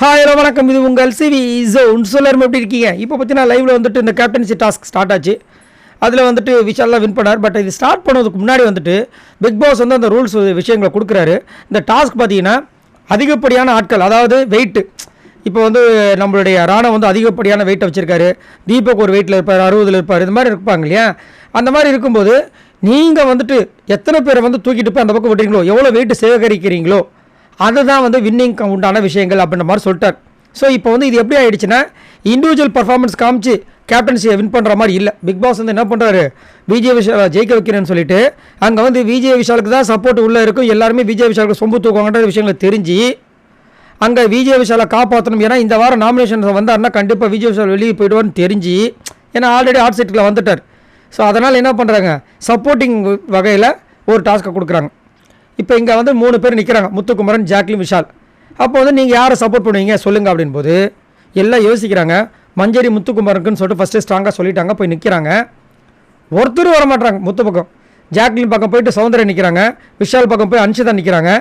Hi hello வணக்கம். இது உங்கள் சிவி ஜோன். எல்லாரும் எப்படி இருக்கீங்க? இப்போ பார்த்தீங்கன்னா லைவில் வந்துட்டு இந்த கேப்டன்சி டாஸ்க் ஸ்டார்ட் ஆச்சு. அதில் வந்துட்டு விஷால்லாம் வின் பண்ணார். பட் இது ஸ்டார்ட் பண்ணதுக்கு முன்னாடி வந்துட்டு பிக் பாஸ் வந்து அந்த ரூல்ஸ் விஷயங்களை கொடுக்குறாரு. இந்த டாஸ்க் பார்த்தீங்கன்னா அதிகப்படியான ஆட்கள், அதாவது வெயிட்டு. இப்போ வந்து நம்மளுடைய ராணா வந்து அதிகப்படியான வெயிட்டை வச்சுருக்காரு. தீபக் ஒரு வெயிட்டில் இருப்பார், 60 இருப்பார், இது மாதிரி இருப்பாங்க இல்லையா? அந்த மாதிரி இருக்கும்போது நீங்கள் வந்துட்டு எத்தனை பேரை வந்து தூக்கிட்டு போய் அந்த பக்கம் விட்டுறீங்களோ, எவ்வளோ வெயிட்டு சேகரிக்கிறீங்களோ அதுதான் வந்து வின்னிங்க்கு உண்டான விஷயங்கள் அப்படின்ற மாதிரி சொல்லிட்டார். ஸோ இப்போ வந்து இது எப்படி ஆகிடுச்சுன்னா, இண்டிவிஜுவல் பர்ஃபார்மன்ஸ் காமிச்சு கேப்டன்சியை வின் பண்ணுற மாதிரி இல்லை. பிக் பாஸ் வந்து என்ன பண்ணுறாரு, விஜய் விஷாலை ஜெயிக்க வைக்கிறேன்னு சொல்லிட்டு அங்கே வந்து விஜய் விஷாலுக்கு தான் சப்போர்ட் உள்ளே இருக்கும். எல்லாருமே விஜய் விஷாலுக்கு சொம்பு தூக்குவாங்கன்ற விஷயங்களை தெரிஞ்சு அங்கே விஜய் விஷாலை காப்பாற்றணும். ஏன்னா இந்த வாரம் நாமினேஷன் வந்தாருன்னா கண்டிப்பாக விஜய் விஷால் வெளியே போயிடுவார்னு தெரிஞ்சு, ஏன்னா ஆல்ரெடி ஹாட் சீட்டில் வந்துட்டார். ஸோ அதனால் என்ன பண்ணுறாங்க, சப்போர்ட்டிங் வகையில் ஒரு டாஸ்க்கை கொடுக்குறாங்க. இப்போ இங்கே வந்து 3 பேர் நிற்கிறாங்க, முத்துக்குமரன், ஜாக்லின், விஷால். அப்போ வந்து நீங்கள் யாரை சப்போர்ட் பண்ணுவீங்க சொல்லுங்கள் அப்படின் போது எல்லாம் யோசிக்கிறாங்க. மஞ்சரி முத்துக்குமரனுக்குன்னு சொல்லிட்டு ஃபஸ்ட்டு ஸ்ட்ராங்காக சொல்லிட்டாங்க, போய் நிற்கிறாங்க. ஒருத்தர் வர மாட்டாங்க. முத்து பக்கம் ஜாக்லின் பக்கம் போயிட்டு சௌந்தர்யா நிற்கிறாங்க, விஷால் பக்கம் போய் அன்ஷிதா நிற்கிறாங்க.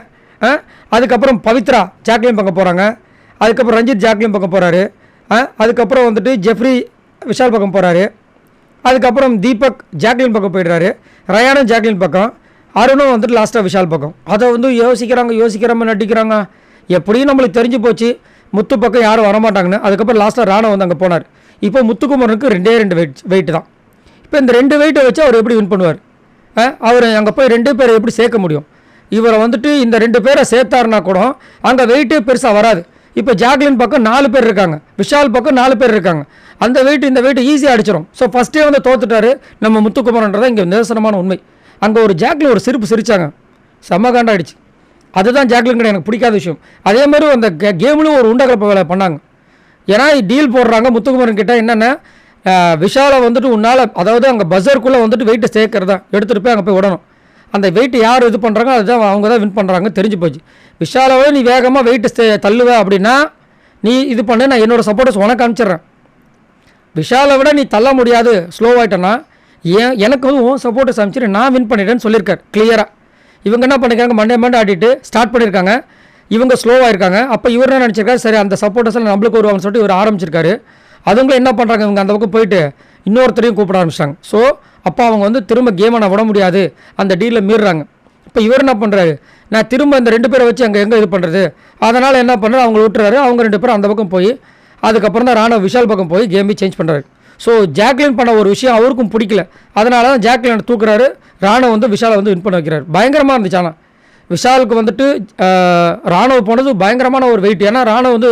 அதுக்கப்புறம் பவித்ரா ஜாக்லின் பக்கம் போகிறாங்க. அதுக்கப்புறம் ரஞ்சித் ஜாக்லின் பக்கம் போகிறாரு. அதுக்கப்புறம் வந்துட்டு ஜெஃப்ரி விஷால் பக்கம் போகிறாரு. அதுக்கப்புறம் தீபக் ஜாக்லின் பக்கம் போயிடுறாரு. ரயானும் ஜாக்லின் பக்கம், அருணும் வந்துட்டு லாஸ்ட்டாக விஷால் பக்கம். அதை வந்து யோசிக்கிறாம நட்டிக்கிறாங்க. எப்படியும் நம்மளுக்கு தெரிஞ்சு போச்சு முத்து பக்கம் யாரும் வரமாட்டாங்கன்னு. அதுக்கப்புறம் லாஸ்ட்டாக ராணா வந்து அங்கே போனார். இப்போ முத்துக்குமரனுக்கு 2 வெயிட் தான். இப்போ இந்த 2 வெயிட்டை வச்சு அவர் எப்படி வின் பண்ணுவார்? அவர் அங்கே போய் 2 பேரை எப்படி சேர்க்க முடியும்? இவரை வந்துட்டு இந்த 2 பேரை சேர்த்தாருனா கூட அங்கே வெயிட்டே பெருசாக வராது. இப்போ ஜாக்லின் பக்கம் 4 பேர் இருக்காங்க, விஷால் பக்கம் 4 பேர் இருக்காங்க. அந்த வெயிட் இந்த வெயிட் ஈஸியாக அடிச்சிடும். ஸோ ஃபஸ்ட்டே வந்து தோத்துட்டாரு நம்ம முத்துக்குமரன்றதான் இங்கே நிதர்சனமான உண்மை. அங்கே ஒரு ஜாக்லின் ஒரு சிரிப்பு சிரித்தாங்க, செம்ம காண்டாயிடுச்சு. அதுதான் ஜாக்லின் கிடையாது எனக்கு பிடிக்காத விஷயம். அதே மாதிரி அந்த கேம்லையும் ஒரு உண்டகலப்ப வேலை பண்ணாங்க. ஏன்னா டீல் போடுறாங்க முத்துக்குமரன் கிட்ட, என்னென்ன விஷாலை வந்துட்டு உன்னால், அதாவது அங்கே பஸருக்குள்ளே வந்துட்டு வெயிட்டை சேர்க்கறதா எடுத்துகிட்டு போய் அங்கே போய் விடணும். அந்த வெயிட்டு யார் இது பண்ணுறாங்க அதுதான் அவங்க தான் வின் பண்ணுறாங்க தெரிஞ்சு போச்சு. விஷாலாவே நீ வேகமாக வெயிட்டு தள்ளுவ அப்படின்னா நீ இது பண்ணு, நான் என்னோடய சப்போர்ட்டர்ஸ் உனக்கு அனுப்பிச்சிட்றேன். விஷாலை விட நீ தள்ள முடியாது, ஸ்லோவாயிட்டேன்னா எனக்கு வந்து உன் சப்போர்ட்டர்ஸ் அனுப்பிச்சிட்டு நான் வின் பண்ணிட்டேன்னு சொல்லியிருக்காரு கிளியராக. இவங்க என்ன பண்ணியிருக்காங்க, மண்டே ஆடிட்டு ஸ்டார்ட் பண்ணியிருக்காங்க. இவங்க ஸ்லோவாக இருக்காங்க. அப்போ இவர் என்ன நினச்சிருக்காரு, சரி அந்த சப்போர்ட்டர்ஸில் நம்மளுக்கு வருவாங்கன்னு சொல்லிட்டு இவர் ஆரம்பிச்சிருக்காரு. அதுங்களும் என்ன பண்ணுறாங்க, இவங்க அந்த பக்கம் போயிட்டு இன்னொருத்தரையும் கூப்பிட ஆரம்பிச்சிட்டாங்க. ஸோ அப்போ அவங்க வந்து திரும்ப கேமை நான் விட முடியாது, அந்த டீலில் மீறுறாங்க. இப்போ இவர் என்ன பண்ணுறாரு, நான் திரும்ப இந்த 2 பேரை வச்சு அங்கே எங்கே இது பண்ணுறது, அதனால் என்ன பண்ணுறாரு, அவங்கள விட்டுறாரு. அவங்க 2 பேரும் அந்த பக்கம் போய் அதுக்கப்புறம் தான் ராணா விஷால் பக்கம் போய் கேமே சேஞ்ச் பண்ணுறாரு. ஸோ ஜாக்லின் பண்ண ஒரு விஷயம் அவருக்கும் பிடிக்கல. அதனால தான் ஜாக்லினை தூக்குறாரு. ராணா வந்து விஷாலை வந்து வின் பண்ண வைக்கிறார். பயங்கரமாக இருந்துச்சு. ஆனால் விஷாலுக்கு வந்துட்டு ராணுவ போனது பயங்கரமான ஒரு வெயிட். ஏன்னா ராணுவ வந்து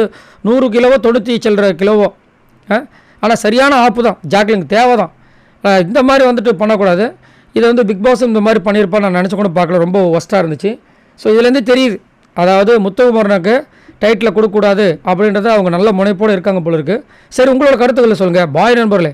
100 கிலோவோ 90 சில்லற கிலோவோ. ஆனால் சரியான ஆப்பு தான், ஜாக்லினுக்கு தேவை தான். இந்த மாதிரி வந்துட்டு பண்ணக்கூடாது. இதை வந்து பிக் பாஸ் இந்த மாதிரி பண்ணியிருப்பான்னு நான் நினச்சி கூட பார்க்கல. ரொம்ப ஒஸ்ட்டாக இருந்துச்சு. ஸோ இதுலேருந்து தெரியுது, அதாவது முத்துக்குமரனுக்கு டைட்டில் கொடுக்கக்கூடாது அப்படின்றத அவங்க நல்ல முனைப்போடு இருக்காங்க போல இருக்குது. சரி, உங்களோட கருத்துக்களை சொல்லுங்கள். பாய் நண்பர்களே.